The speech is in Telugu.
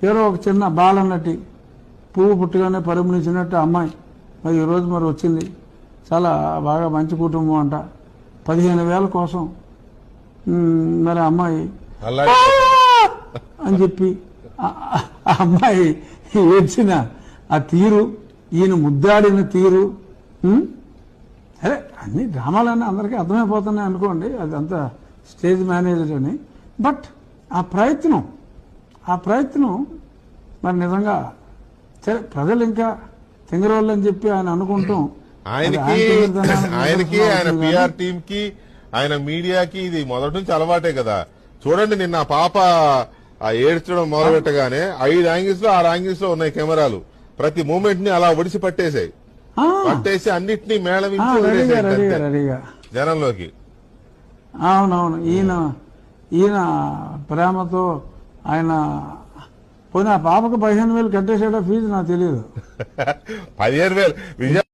ఎవరో ఒక చిన్న బాలన్నటి పువ్వు పుట్టగానే పరిమళించినట్టు అమ్మాయి మరి ఈరోజు మరి వచ్చింది. చాలా బాగా మంచి కుటుంబం అంట. 15,000 కోసం మరి అమ్మాయి అని చెప్పి ఆ అమ్మాయి ఏడ్చిన ఆ తీరు, ఈయన ముద్దాడిన తీరు, అరే అన్ని డ్రామాలన్నీ అందరికీ అర్థమైపోతున్నాయి అనుకోండి, అదంతా స్టేజ్ మేనేజర్ అని. బట్ ఆ ప్రయత్నం మరి నిజంగా సరే ప్రజలు ఇంకా తింగరోళ్ళు అని చెప్పి ఆయన అనుకుంటాం. ఆయనకి ఆయన పిఆర్ టీమ్ కి ఆయన మీడియాకి ఇది మొదటి నుంచి అలవాటే కదా. చూడండి నిన్న ఆ పాప ఏడ్చడం మొదలు పెట్టగానే 5 యాంగిల్స్ లో 6 యాంగిల్స్ లో ఉన్నాయి కెమెరాలు. ప్రతి మూమెంట్ ని అలా ఒడిసి పట్టేసి అన్నిటినీ మేళవించి జనంలోకి. అవునవును. ఈయన ప్రేమతో ఆయన పోనీ ఆ పాపకు 15,000 కట్టేసాడో ఫీజు నాకు తెలియదు. 15,000